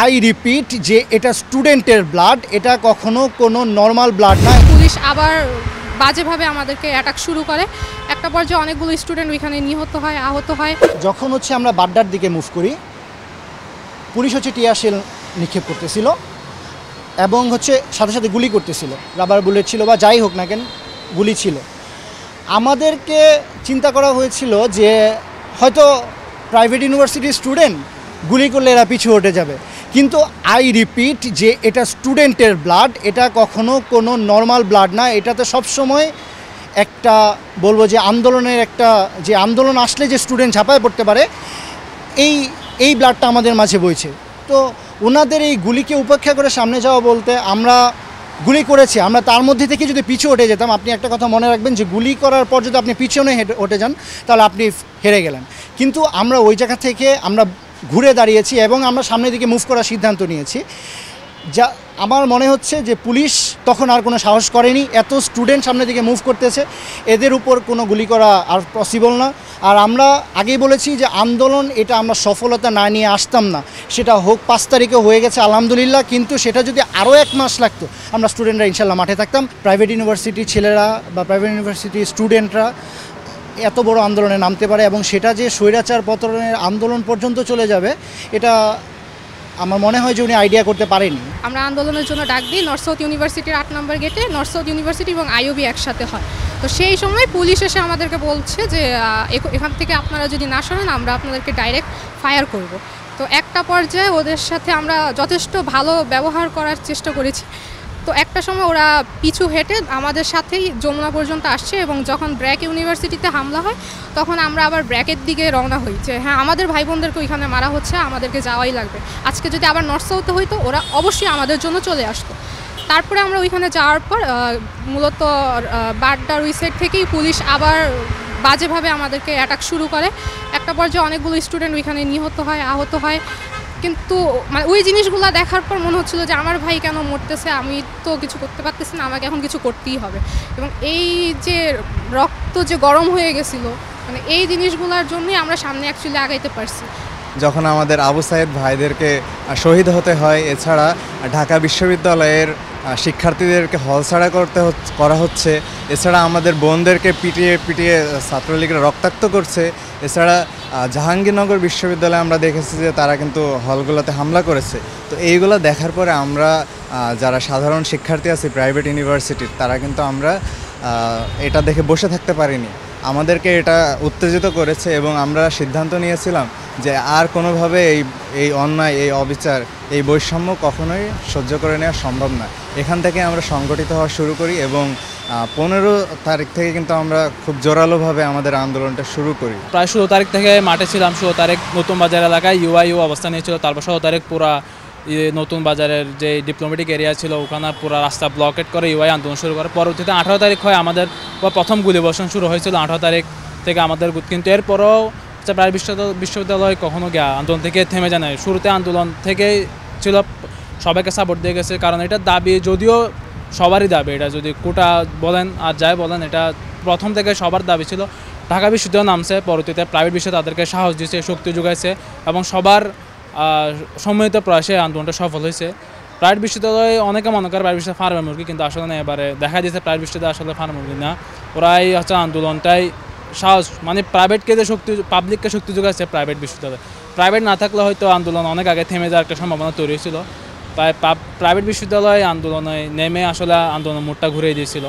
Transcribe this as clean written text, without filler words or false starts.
I repeat যে এটা স্টুডেন্টের ব্লাড, এটা কখনো কোনো নর্মাল ব্লাড না। পুলিশ আবার বাজেভাবে আমাদেরকে অ্যাটাক শুরু করে। একটা পর্যায়ে অনেকগুলো স্টুডেন্ট ওইখানে নিহত হয়, আহত হয়। যখন আমরা বাড্ডার দিকে মুভ করি, পুলিশ টিয়ার শেল নিক্ষেপ করতেছিল এবং সাথে সাথে গুলি করতেছিল, রাবার বুলেট ছিল বা যাই হোক না কেন, গুলি ছিল। আমাদেরকে চিন্তা করা হয়েছিল যে হয়তো প্রাইভেট ইউনিভার্সিটির স্টুডেন্ট, গুলি করলে এরা পিছু হটে যাবে, কিন্তু আই রিপিট যে এটা স্টুডেন্টের ব্লাড, এটা কখনো কোনো নর্মাল ব্লাড না। এটাতে সবসময় একটা বলবো যে আন্দোলনের যে আন্দোলন আসলে যে স্টুডেন্ট ঝাঁপায় পড়তে পারে, এই ব্লাডটা আমাদের মাঝে বইছে। তো ওনাদের এই গুলিকে উপেক্ষা করে সামনে যাওয়া বলতে, আমরা গুলি করেছি, আমরা তার মধ্যে থেকে যদি পিছু হটে যেতাম, আপনি একটা কথা মনে রাখবেন যে গুলি করার পর যদি আপনি পিছনে হটে যান তাহলে আপনি হেরে গেলেন। কিন্তু আমরা ওই জায়গা থেকে আমরা ঘুরে দাঁড়িয়েছি এবং আমরা সামনের দিকে মুভ করার সিদ্ধান্ত নিয়েছি। যা আমার মনে হচ্ছে যে পুলিশ তখন আর কোনো সাহস করেনি, এত স্টুডেন্ট সামনের দিকে মুভ করতেছে, এদের উপর কোনো গুলি করা আর পসিবল না। আর আমরা আগেই বলেছি যে আন্দোলন এটা আমরা সফলতা না নিয়ে আসতাম না, সেটা হোক 5 তারিখে হয়ে গেছে আলহামদুলিল্লাহ, কিন্তু সেটা যদি আরও 1 মাস লাগতো আমরা স্টুডেন্টরা ইনশাল্লাহ মাঠে থাকতাম। প্রাইভেট ইউনিভার্সিটির ছেলেরা বা প্রাইভেট ইউনিভার্সিটির স্টুডেন্টরা এত বড় আন্দোলনে নামতে পারে এবং সেটা যে স্বৈরাচার পতনের আন্দোলন পর্যন্ত চলে যাবে, এটা আমার মনে হয় যে উনি আইডিয়া করতে পারেনি। আমরা আন্দোলনের জন্য ডাক দিই নর্থ সাউথ ইউনিভার্সিটির 8 নম্বর গেটে। নর্থ সাউথ ইউনিভার্সিটি এবং আইওবি একসাথে হয়। তো সেই সময় পুলিশ এসে আমাদেরকে বলছে যে এখান থেকে আপনারা যদি না সরেন আমরা আপনাদেরকে ডাইরেক্ট ফায়ার করব। তো একটা পর্যায়ে ওদের সাথে আমরা যথেষ্ট ভালো ব্যবহার করার চেষ্টা করেছি। তো একটা সময় ওরা পিছু হেঁটে আমাদের সাথেই যমুনা পর্যন্ত আসছে এবং যখন ব্র্যাক ইউনিভার্সিটিতে হামলা হয় তখন আমরা আবার ব্র্যাকের দিকে রওনা হই যে হ্যাঁ, আমাদের ভাই বোনদেরকে ওইখানে মারা হচ্ছে, আমাদেরকে যাওয়াই লাগবে। আজকে যদি আবার নর্থ সাউথে হইতো ওরা অবশ্যই আমাদের জন্য চলে আসতো। তারপরে আমরা ওইখানে যাওয়ার পর মূলত বাড্ডার ওই সাইড থেকেই পুলিশ আবার বাজেভাবে আমাদেরকে অ্যাটাক শুরু করে। একটা পর্যায়ে অনেকগুলো স্টুডেন্ট ওইখানে নিহত হয়, আহত হয়। কিন্তু মানে ওই জিনিসগুলো দেখার পর মনে হচ্ছিলো যে আমার ভাই কেন মরতেছে, আমি তো কিছু করতে পারতেছি না, আমাকে এখন কিছু করতেই হবে। এবং এই যে রক্ত যে গরম হয়ে গেছিলো, মানে এই জিনিসগুলোর জন্যই আমরা সামনে অ্যাকচুয়ালি আগাইতে পারছি। যখন আমাদের আবু সাইদ ভাইদেরকে শহীদ হতে হয়, এছাড়া ঢাকা বিশ্ববিদ্যালয়ের শিক্ষার্থীদেরকে হলছাড়া করা হচ্ছে, এছাড়া আমাদের বোনদেরকে পিটিয়ে ছাত্রলীগরা রক্তাক্ত করছে, এছাড়া জাহাঙ্গীরনগর বিশ্ববিদ্যালয়ে আমরা দেখেছি যে তারা কিন্তু হলগুলোতে হামলা করেছে। তো এইগুলো দেখার পরে আমরা যারা সাধারণ শিক্ষার্থী আছি প্রাইভেট ইউনিভার্সিটির, তারা কিন্তু আমরা এটা দেখে বসে থাকতে পারিনি। আমাদেরকে এটা উত্তেজিত করেছে এবং আমরা সিদ্ধান্ত নিয়েছিলাম যে আর কোনোভাবে এই অন্যায়, এই অবিচার, এই বৈষম্য কখনোই সহ্য করে নেওয়া সম্ভব না। এখান থেকে আমরা সংগঠিত হওয়া শুরু করি এবং 15 তারিখ থেকে কিন্তু আমরা খুব জোরালোভাবে আমাদের আন্দোলনটা শুরু করি। প্রায় 16 তারিখ থেকে মাঠে ছিলাম। 16 তারিখ নতুন বাজার এলাকায় ইউআইইউ অবস্থান নিয়েছিল। তারপর 16 তারিখ পুরা নতুন বাজারের যে ডিপ্লোমেটিক এরিয়া ছিল ওখানে পুরো রাস্তা ব্লকেট করে ইউআই আন্দোলন শুরু করে। পরবর্তীতে 18 তারিখ হয় আমাদের প্রথম গুলিবর্ষণ শুরু হয়েছিল 18 তারিখ থেকে আমাদের। কিন্তু এরপরও প্রায় বিশ্ববিদ্যালয় কখনো আন্দোলন থেকে থেমে যায় না। শুরুতে আন্দোলন থেকেই ছিল, সবাইকে সাপোর্ট দিয়ে গেছে, কারণ এটা দাবি, যদিও সবারই দাবি, এটা যদি কোটা বলেন আর যাই বলেন, এটা প্রথম থেকে সবার দাবি ছিল। ঢাকা বিশ্ববিদ্যালয় নামছে, পরবর্তীতে প্রাইভেট বিশ্ব তাদেরকে সাহস দিয়েছে, শক্তি যোগাইছে এবং সবার সম্মিলিত প্রয়াসে আন্দোলনটা সফল হয়েছে। প্রাইভেট বিশ্ববিদ্যালয়ে অনেকে মনে করে প্রাইভেট বিশ্ববিদ্যালয় ফার্মের মুরগি, কিন্তু আসলে না, এবারে দেখা দিয়েছে প্রাইভেট বিশ্ববিদ্যালয় আসলে ফার্মের মুরগি না। ওরাই আন্দোলনটাই সাহস, মানে প্রাইভেটকে যে শক্তি, পাবলিককে শক্তি যোগাইছে প্রাইভেট বিশ্ববিদ্যালয়। প্রাইভেট না থাকলে হয়তো আন্দোলন অনেক আগে থেমে যাওয়ার একটা সম্ভাবনা তৈরি হয়েছিল। তাই প্রাইভেট বিশ্ববিদ্যালয় আন্দোলনে নেমে আসলে আন্দোলনের মোড়টা ঘুরিয়ে দিয়েছিল।